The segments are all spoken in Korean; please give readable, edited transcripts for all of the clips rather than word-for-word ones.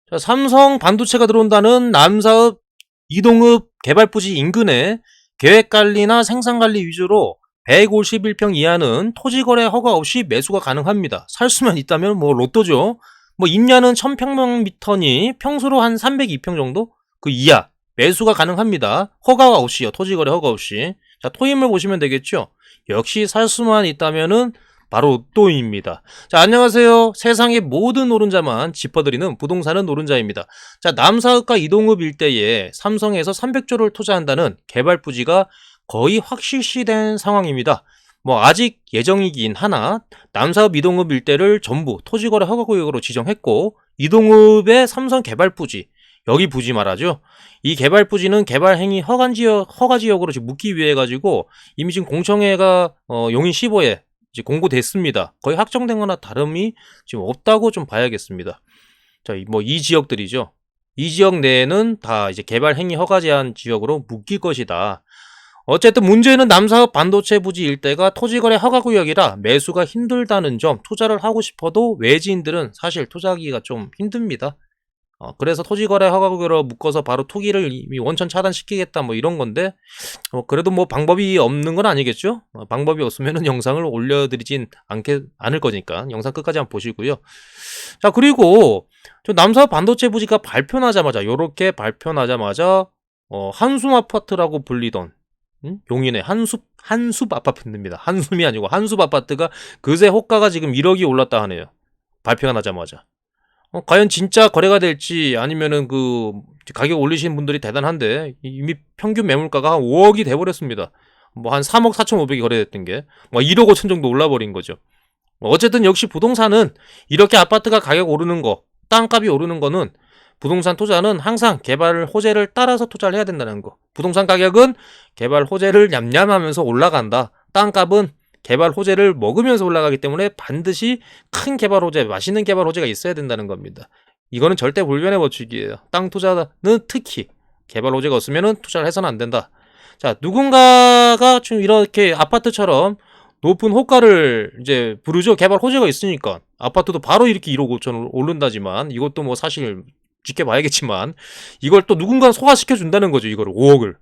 자, 삼성 반도체가 들어온다는 남사읍 이동읍 개발부지 인근에 계획관리나 생산관리 위주로 151평 이하는 토지거래 허가 없이 매수가 가능합니다. 살 수만 있다면 뭐 로또죠. 뭐 임야는 1000평미터니 평수로 한 302평 정도? 그 이하 매수가 가능합니다. 허가가 없이요. 토지거래 허가 없이. 자, 토임을 보시면 되겠죠. 역시 살 수만 있다면은 바로 로또입니다. 자, 안녕하세요. 세상의 모든 노른자만 짚어드리는 부동산은 노른자입니다. 자, 남사읍과 이동읍 일대에 삼성에서 300조를 투자한다는 개발 부지가 거의 확실시된 상황입니다. 뭐 아직 예정이긴 하나 남사읍 이동읍 일대를 전부 토지거래 허가구역으로 지정했고, 이동읍의 삼성 개발 부지, 여기 부지 말하죠. 이 개발 부지는 개발 행위 허가 지역으로 지금 묻기 위해 가지고 이미 지금 공청회가 용인 15에 이제 공고됐습니다. 거의 확정된 거나 다름이 지금 없다고 좀 봐야겠습니다. 자, 뭐 이 지역들이죠. 이 지역 내에는 다 이제 개발 행위 허가 제한 지역으로 묶일 것이다. 어쨌든 문제는 남사읍 반도체 부지 일대가 토지거래 허가구역이라 매수가 힘들다는 점, 투자를 하고 싶어도 외지인들은 사실 투자하기가 좀 힘듭니다. 그래서 토지거래 허가구역으로 묶어서 바로 투기를 이미 원천 차단시키겠다 뭐 이런 건데, 그래도 뭐 방법이 없는 건 아니겠죠? 방법이 없으면은 영상을 올려드리진 않을 거니까 영상 끝까지 한번 보시고요. 자, 그리고 남사읍 반도체 부지가 발표나자마자, 요렇게 발표나자마자 한숨 아파트라고 불리던 용인의 한숲 아파트입니다. 한숨이 아니고 한숲 아파트가 그새 호가가 지금 1억이 올랐다 하네요. 발표가 나자마자. 과연 진짜 거래가 될지, 아니면은 그 가격 올리신 분들이 대단한데 이미 평균 매물가가 한 5억이 돼버렸습니다. 뭐 한 3억 4,500이 거래됐던 게 뭐 1억 5천 정도 올라버린 거죠. 어쨌든 역시 부동산은 이렇게 아파트가 가격 오르는 거, 땅값이 오르는 거는, 부동산 투자는 항상 개발 호재를 따라서 투자를 해야 된다는 거. 부동산 가격은 개발 호재를 냠냠하면서 올라간다. 땅값은 개발 호재를 먹으면서 올라가기 때문에 반드시 큰 개발 호재, 맛있는 개발 호재가 있어야 된다는 겁니다. 이거는 절대 불변의 법칙이에요. 땅 투자는 특히 개발 호재가 없으면 투자를 해서는 안 된다. 자, 누군가가 좀 이렇게 아파트처럼 높은 호가를 이제 부르죠. 개발 호재가 있으니까. 아파트도 바로 이렇게 1억 5천 오른다지만, 이것도 뭐 사실 지켜봐야겠지만, 이걸 또 누군가 소화시켜준다는 거죠. 이거를 5억을.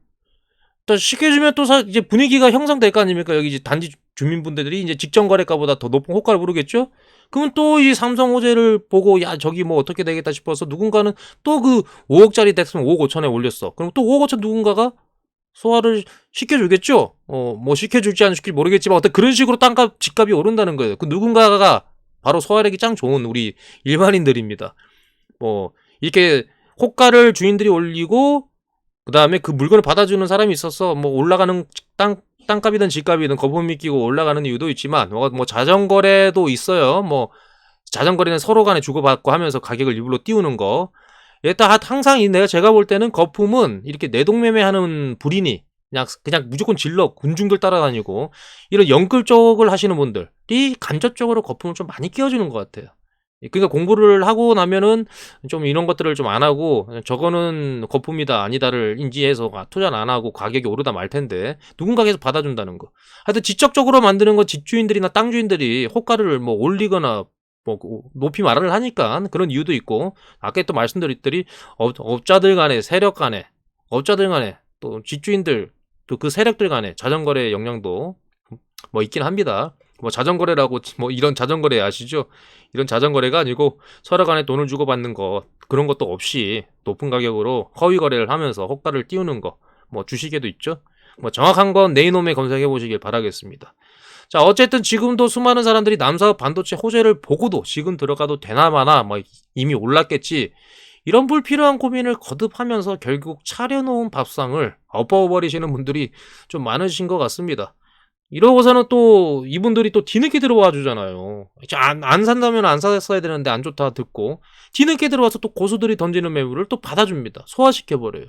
또 시켜주면 또 이제 분위기가 형성될 거 아닙니까? 여기 이제 단지 주민분들이 이제 직전 거래가보다 더 높은 호가를 부르겠죠? 그러면 또 이 삼성 호재를 보고, 야, 저기 뭐 어떻게 되겠다 싶어서 누군가는 또 그 5억짜리 됐으면 5억 5천에 올렸어. 그럼 또 5억 5천 누군가가 소화를 시켜주겠죠? 뭐 시켜줄지 안 시킬지 모르겠지만 어떤 그런 식으로 땅값, 집값이 오른다는 거예요. 그 누군가가 바로 소화력이 짱 좋은 우리 일반인들입니다. 뭐 이렇게 호가를 주인들이 올리고, 그 다음에 그 물건을 받아주는 사람이 있어서 뭐 올라가는 땅값이든 집값이든 거품이 끼고 올라가는 이유도 있지만, 뭐 자전거래도 있어요. 뭐 자전거래는 서로 간에 주고받고 하면서 가격을 일부러 띄우는 거. 일단 항상 제가 볼 때는 거품은 이렇게 내동매매하는 불인이 그냥 무조건 질러 군중들 따라다니고 이런 영끌 쪽을 하시는 분들이 간접적으로 거품을 좀 많이 끼워주는 것 같아요. 그러니까 공부를 하고 나면은 좀 이런 것들을 좀 안 하고, 저거는 거품이다 아니다를 인지해서 투자는 안 하고 가격이 오르다 말 텐데 누군가 계속 받아준다는 거. 하여튼 지적적으로 만드는 거, 집주인들이나 땅주인들이 호가를 뭐 올리거나 뭐 높이 말을 하니까 그런 이유도 있고, 아까 또 말씀드렸더니 업자들 간에, 세력 간에, 업자들 간에, 또 집주인들, 또 그 세력들 간에 자전거래 영향도 뭐 있긴 합니다. 뭐 자전거래라고 뭐 이런 자전거래 아시죠? 이런 자전거래가 아니고 서로 간에 돈을 주고받는 거, 그런 것도 없이 높은 가격으로 허위 거래를 하면서 호가를 띄우는 거, 뭐 주식에도 있죠. 뭐 정확한 건 내 이놈에 검색해 보시길 바라겠습니다. 자, 어쨌든 지금도 수많은 사람들이 남사읍 반도체 호재를 보고도 지금 들어가도 되나 마나 뭐 이미 올랐겠지, 이런 불필요한 고민을 거듭하면서 결국 차려놓은 밥상을 엎어버리시는 분들이 좀 많으신 것 같습니다. 이러고서는 또 이분들이 또 뒤늦게 들어와 주잖아요. 안 산다면 안 샀어야 되는데 안 좋다 듣고 뒤늦게 들어와서 또 고수들이 던지는 매물을 또 받아줍니다. 소화시켜버려요.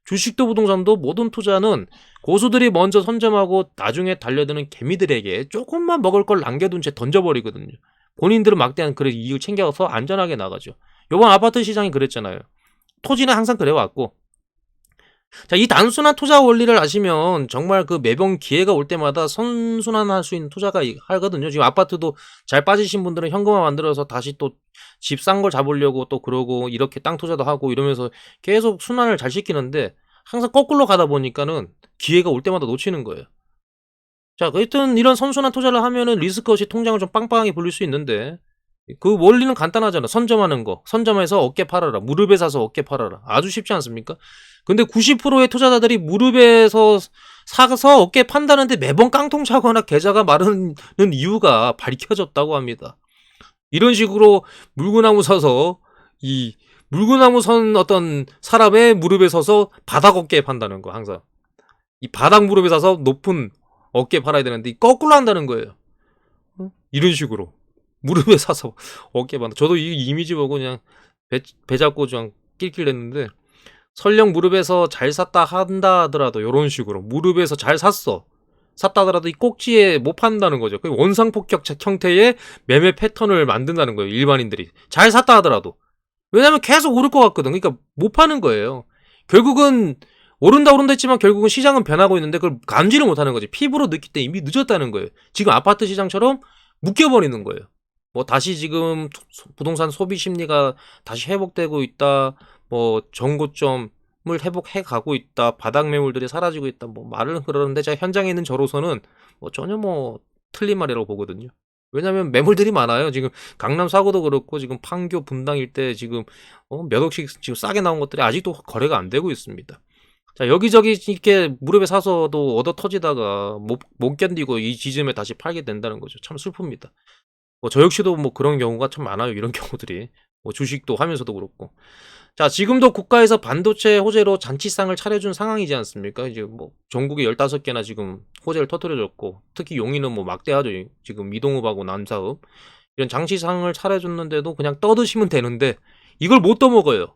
주식도 부동산도 모든 투자는 고수들이 먼저 선점하고 나중에 달려드는 개미들에게 조금만 먹을 걸 남겨둔 채 던져버리거든요. 본인들은 막대한 그런 이익을 챙겨서 안전하게 나가죠. 요번 아파트 시장이 그랬잖아요. 토지는 항상 그래왔고 자, 이 단순한 투자 원리를 아시면 정말 그 매번 기회가 올 때마다 선순환할 수 있는 투자가 하거든요. 지금 아파트도 잘 빠지신 분들은 현금화 만들어서 다시 또 집 싼 걸 잡으려고 또 그러고 이렇게 땅 투자도 하고 이러면서 계속 순환을 잘 시키는데 항상 거꾸로 가다 보니까는 기회가 올 때마다 놓치는 거예요. 자, 하여튼 이런 선순환 투자를 하면은 리스크 없이 통장을 좀 빵빵하게 불릴 수 있는데 그 원리는 간단하잖아. 선점하는 거. 선점해서 어깨 팔아라. 무릎에 사서 어깨 팔아라. 아주 쉽지 않습니까? 근데 90%의 투자자들이 무릎에서 사서 어깨 판다는데 매번 깡통 차거나 계좌가 마르는 이유가 밝혀졌다고 합니다. 이런 식으로 물구나무 서서 이 물구나무 선 어떤 사람의 무릎에 서서 바닥 어깨에 판다는 거 항상. 이 바닥 무릎에 서서 높은 어깨에 팔아야 되는데 거꾸로 한다는 거예요. 이런 식으로. 무릎에 사서 어깨 판다. 저도 이 이미지 보고 그냥 배 잡고 그냥 낄낄댔는데 설령 무릎에서 잘 샀다 한다 하더라도 이런 식으로 무릎에서 잘 샀다 하더라도 이 꼭지에 못 판다는 거죠. 그 원상폭격 형태의 매매 패턴을 만든다는 거예요. 일반인들이 잘 샀다 하더라도. 왜냐면 계속 오를 것 같거든. 그러니까 못 파는 거예요. 결국은 오른다 했지만 결국은 시장은 변하고 있는데 그걸 감지를 못하는 거지. 피부로 느낄 때 이미 늦었다는 거예요. 지금 아파트 시장처럼 묶여버리는 거예요. 뭐 다시 지금 부동산 소비 심리가 다시 회복되고 있다. 뭐 정고점을 회복해 가고 있다. 바닥 매물들이 사라지고 있다. 뭐 말을 그러는데 제가 현장에 있는 저로서는 뭐 전혀 뭐 틀린 말이라고 보거든요. 왜냐면 매물들이 많아요. 지금 강남 사고도 그렇고 지금 판교 분당 일대 지금 몇 억씩 지금 싸게 나온 것들이 아직도 거래가 안 되고 있습니다. 자, 여기저기 이렇게 무릎에 사서도 얻어 터지다가 못 견디고 이 지점에 다시 팔게 된다는 거죠. 참 슬픕니다. 뭐 저 역시도 뭐 그런 경우가 참 많아요. 이런 경우들이. 뭐 주식도 하면서도 그렇고. 자, 지금도 국가에서 반도체 호재로 잔치상을 차려준 상황이지 않습니까? 이제 뭐 전국에 15개나 지금 호재를 터뜨려줬고 특히 용인은 뭐 막대하죠. 지금 이동읍하고 남사읍 이런 장치상을 차려줬는데도 그냥 떠드시면 되는데 이걸 못 떠먹어요.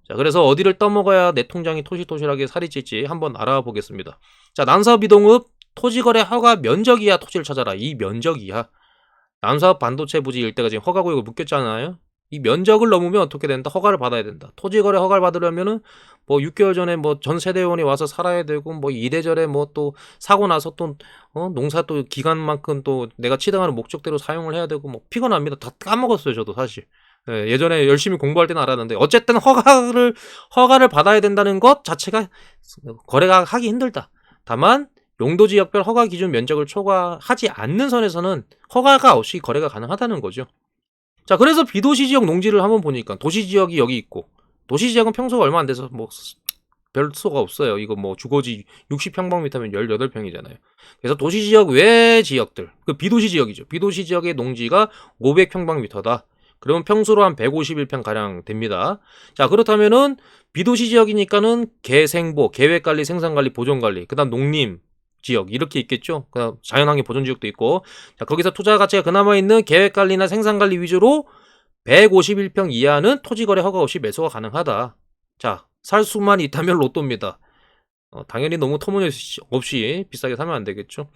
자, 그래서 어디를 떠먹어야 내 통장이 토실토실하게 살이 찔지 한번 알아보겠습니다. 자, 남사읍 이동읍 토지거래 허가 면적 이하 토지를 찾아라. 이 면적 이하. 남사읍 반도체 부지 일대가 지금 허가구역을 묶였잖아요. 이 면적을 넘으면 어떻게 된다? 허가를 받아야 된다. 토지거래 허가를 받으려면은 뭐 6개월 전에 뭐 전 세대원이 와서 살아야 되고 뭐 이래저래 뭐 또 사고 나서 또 농사 또 기간만큼 또 내가 치등하는 목적대로 사용을 해야 되고 뭐 피곤합니다. 다 까먹었어요, 저도 사실. 예전에 열심히 공부할 때는 알았는데 어쨌든 허가를 받아야 된다는 것 자체가 거래가 하기 힘들다. 다만 용도지역별 허가 기준 면적을 초과하지 않는 선에서는 허가가 없이 거래가 가능하다는 거죠. 자, 그래서 비도시지역 농지를 한번 보니까 도시지역이 여기 있고 도시지역은 평소가 얼마 안 돼서 뭐 별 수가 없어요. 이거 뭐 주거지 60평방미터면 18평이잖아요. 그래서 도시지역 외 지역들, 그 비도시지역이죠. 비도시지역의 농지가 500평방미터다. 그러면 평수로 한 151평 가량 됩니다. 자, 그렇다면은 비도시 지역이니까는 계생보, 계획관리, 생산관리, 보존관리, 그다음 농림 지역 이렇게 있겠죠. 그다음 자연환경 보존 지역도 있고. 자, 거기서 투자 가치가 그나마 있는 계획관리나 생산관리 위주로 151평 이하는 토지거래 허가 없이 매수가 가능하다. 자, 살 수만 있다면 로또입니다. 당연히 너무 터무니없이 비싸게 사면 안 되겠죠.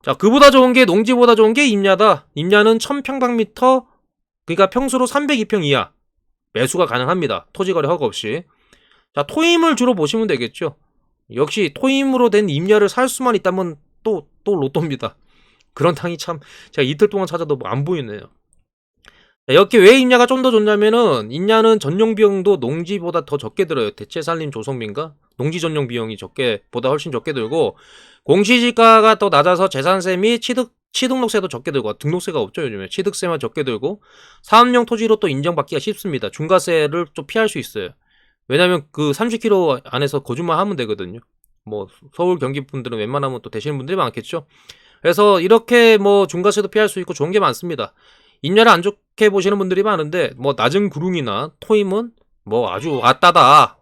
자, 그보다 좋은 게 농지보다 좋은 게 임야다. 임야는 1000평방미터 그러니까 평수로 302평 이하 매수가 가능합니다. 토지거래 허가 없이. 자, 토임을 주로 보시면 되겠죠. 역시 토임으로 된 임야를 살 수만 있다면 또 로또입니다. 그런 땅이 참 제가 이틀 동안 찾아도 안 보이네요. 자, 여기 왜 임야가 좀 더 좋냐면은 임야는 전용 비용도 농지보다 더 적게 들어요. 대체 산림 조성비인가? 농지 전용 비용이 보다 훨씬 적게 들고 공시지가가 더 낮아서 재산세 및 취등록세도 적게 들고 등록세가 없죠. 요즘에 취득세만 적게 들고 사업용 토지로 또 인정받기가 쉽습니다. 중과세를 좀 피할 수 있어요. 왜냐면 그 30km 안에서 거주만 하면 되거든요. 뭐 서울 경기 분들은 웬만하면 또 되시는 분들이 많겠죠. 그래서 이렇게 뭐 중과세도 피할 수 있고 좋은 게 많습니다. 임야를 안 좋게 보시는 분들이 많은데 뭐 낮은 구릉이나 토임은 뭐 아주 왔다다.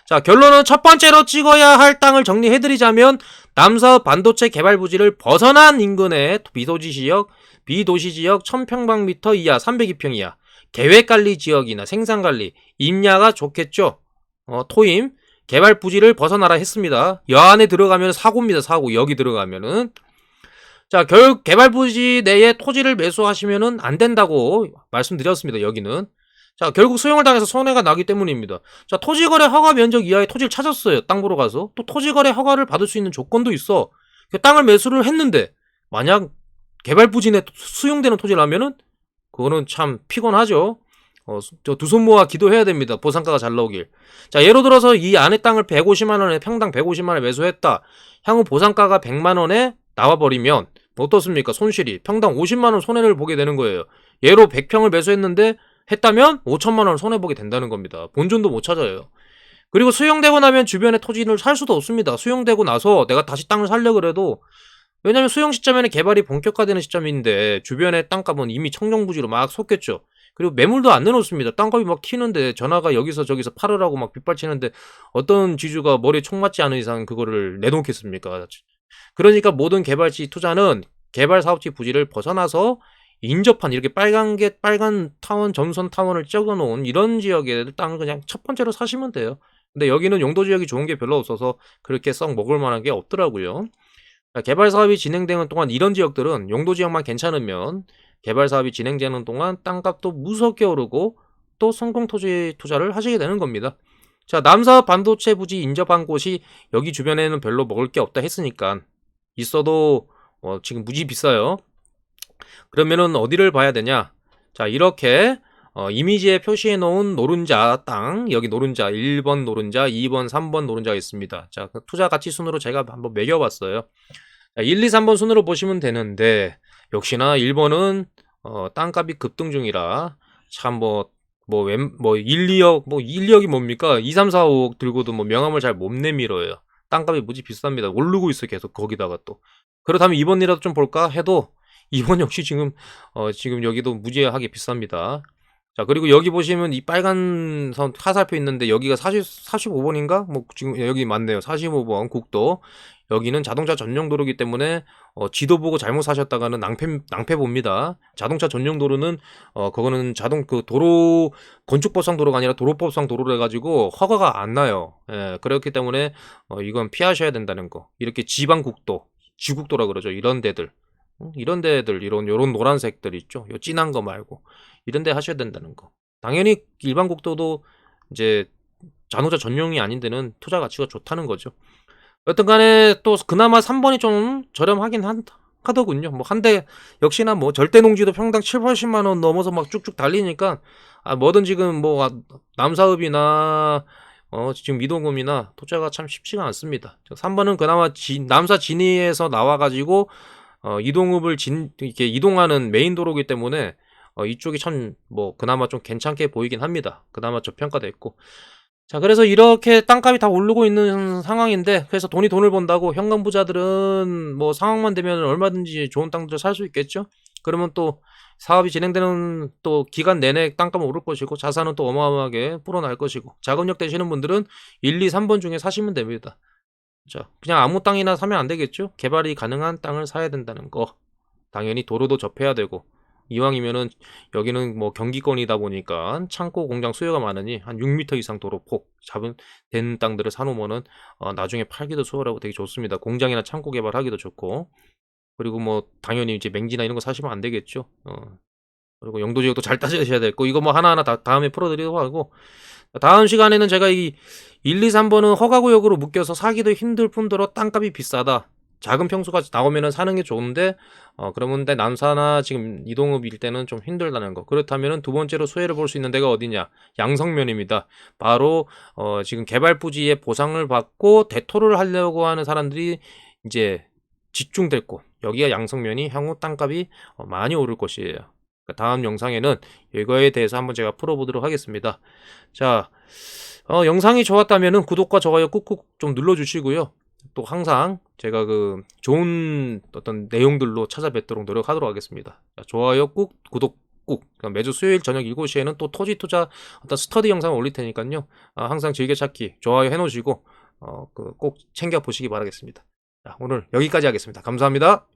자, 결론은 첫 번째로 찍어야 할 땅을 정리해드리자면 남사읍 반도체 개발 부지를 벗어난 인근의 비도시지역 1000평방미터 이하 302평 이하 계획관리 지역이나 생산관리 임야가 좋겠죠. 토임 개발 부지를 벗어나라 했습니다. 여 안에 들어가면 사고입니다. 사고. 여기 들어가면은 자, 개발 부지 내에 토지를 매수하시면은 안 된다고 말씀드렸습니다. 여기는 자, 결국 수용을 당해서 손해가 나기 때문입니다. 자, 토지거래 허가 면적 이하의 토지를 찾았어요. 땅 보러 가서. 또 토지거래 허가를 받을 수 있는 조건도 있어. 그 땅을 매수를 했는데 만약 개발 부진에 수용되는 토지라면은 그거는 참 피곤하죠. 저 두 손 모아 기도해야 됩니다. 보상가가 잘 나오길. 자, 예를 들어서 이 안에 땅을 150만 원에 평당 150만 원에 매수했다. 향후 보상가가 100만 원에 나와버리면 어떻습니까? 손실이 평당 50만 원 손해를 보게 되는 거예요. 예로 100평을 매수했는데 했다면 5천만 원을 손해보게 된다는 겁니다. 본전도 못 찾아요. 그리고 수용되고 나면 주변의 토지를 살 수도 없습니다. 수용되고 나서 내가 다시 땅을 살려 그래도, 왜냐면 수용 시점에는 개발이 본격화되는 시점인데 주변의 땅값은 이미 청정부지로 막 솟겠죠. 그리고 매물도 안 내놓습니다. 땅값이 막 튀는데 전화가 여기서 저기서 팔으라고 막 빗발치는데 어떤 지주가 머리에 총 맞지 않은 이상 그거를 내놓겠습니까? 그러니까 모든 개발지 투자는 개발 사업지 부지를 벗어나서 인접한 이렇게 빨간 타원, 점선 타원을 적어 놓은 이런 지역에 땅을 그냥 첫 번째로 사시면 돼요. 근데 여기는 용도 지역이 좋은 게 별로 없어서 그렇게 썩 먹을 만한 게 없더라고요. 개발 사업이 진행되는 동안 이런 지역들은 용도 지역만 괜찮으면 개발 사업이 진행되는 동안 땅값도 무섭게 오르고 또 성공 토지 투자를 하시게 되는 겁니다. 자, 남사업 반도체 부지 인접한 곳이 여기 주변에는 별로 먹을 게 없다 했으니까 있어도 지금 무지 비싸요. 그러면은 어디를 봐야 되냐? 자, 이렇게 이미지에 표시해 놓은 노른자 땅, 여기 노른자 1번 노른자, 2번, 3번 노른자가 있습니다. 자, 그 투자 가치 순으로 제가 한번 매겨봤어요. 자, 1, 2, 3번 순으로 보시면 되는데 역시나 1번은 땅값이 급등 중이라 참 1, 2억, 1, 2억이 뭡니까? 2, 3, 4, 5억 들고도 명함을 잘 못 내밀어요. 땅값이 무지 비쌉니다. 오르고 있어 계속 거기다가 또. 그렇다면 2번이라도 좀 볼까 해도 2번 역시 지금 여기도 무지하게 비쌉니다. 자, 그리고 여기 보시면 이 빨간 선 화살표 있는데 여기가 45번인가? 지금 여기 맞네요. 45번 국도. 여기는 자동차 전용 도로이기 때문에 지도 보고 잘못 사셨다가는 낭패 봅니다. 자동차 전용 도로는 그거는 도로 건축법상 도로가 아니라 도로법상 도로를 해가지고 허가가 안 나요. 예, 그렇기 때문에 이건 피하셔야 된다는 거. 이렇게 지방 국도, 지국도라 그러죠. 이런 데들. 이런 데들, 요런 노란색들 있죠. 요 진한 거 말고. 이런 데 하셔야 된다는 거. 당연히 일반 국도도 이제 자동차 전용이 아닌 데는 투자 가치가 좋다는 거죠. 여튼 간에 또 그나마 3번이 좀 저렴하긴 하더군요. 한 대, 역시나 절대 농지도 평당 7, 80만원 넘어서 막 쭉쭉 달리니까, 뭐든 지금 남사읍이나, 지금 이동금이나 투자가 참 쉽지가 않습니다. 3번은 그나마 남사 진이에서 나와가지고, 이동읍을 이렇게 이동하는 메인 도로기 때문에, 이쪽이 참, 그나마 좀 괜찮게 보이긴 합니다. 그나마 저평가됐고. 자, 그래서 이렇게 땅값이 다 오르고 있는 상황인데, 그래서 돈을 번다고 현금 부자들은 상황만 되면 얼마든지 좋은 땅들을 살 수 있겠죠? 그러면 또 사업이 진행되는 또 기간 내내 땅값은 오를 것이고, 자산은 또 어마어마하게 불어날 것이고, 자금력 되시는 분들은 1, 2, 3번 중에 사시면 됩니다. 자, 그냥 아무 땅이나 사면 안 되겠죠? 개발이 가능한 땅을 사야 된다는 거. 당연히 도로도 접해야 되고, 이왕이면은 여기는 경기권이다 보니까 창고 공장 수요가 많으니 한 6m 이상 도로폭 된 땅들을 사놓으면은 나중에 팔기도 수월하고 되게 좋습니다. 공장이나 창고 개발하기도 좋고. 그리고 당연히 이제 맹지나 이런 거 사시면 안 되겠죠. 그리고 용도 지역도 잘 따지셔야 되고, 이거 하나하나 다음에 풀어드리도록 하고, 다음 시간에는 제가 이 1, 2, 3번은 허가구역으로 묶여서 사기도 힘들 뿐더러 땅값이 비싸다. 작은 평수가 나오면은 사는 게 좋은데, 그러면 남사나 지금 이동읍일 때는 좀 힘들다는 거. 그렇다면은 두 번째로 수혜를 볼 수 있는 데가 어디냐? 양성면입니다. 바로, 지금 개발 부지에 보상을 받고 대토를 하려고 하는 사람들이 이제 집중될 곳. 여기가 양성면이 향후 땅값이 많이 오를 것이에요. 다음 영상에는 이거에 대해서 한번 제가 풀어보도록 하겠습니다. 자, 영상이 좋았다면은 구독과 좋아요 꾹꾹 좀 눌러주시고요. 또 항상 제가 좋은 어떤 내용들로 찾아뵙도록 노력하도록 하겠습니다. 자, 좋아요 꾹, 구독 꾹. 매주 수요일 저녁 7시에는 또 토지 투자 어떤 스터디 영상을 올릴 테니까요. 항상 즐겨찾기 좋아요 해놓으시고 꼭 챙겨 보시기 바라겠습니다. 자, 오늘 여기까지 하겠습니다. 감사합니다.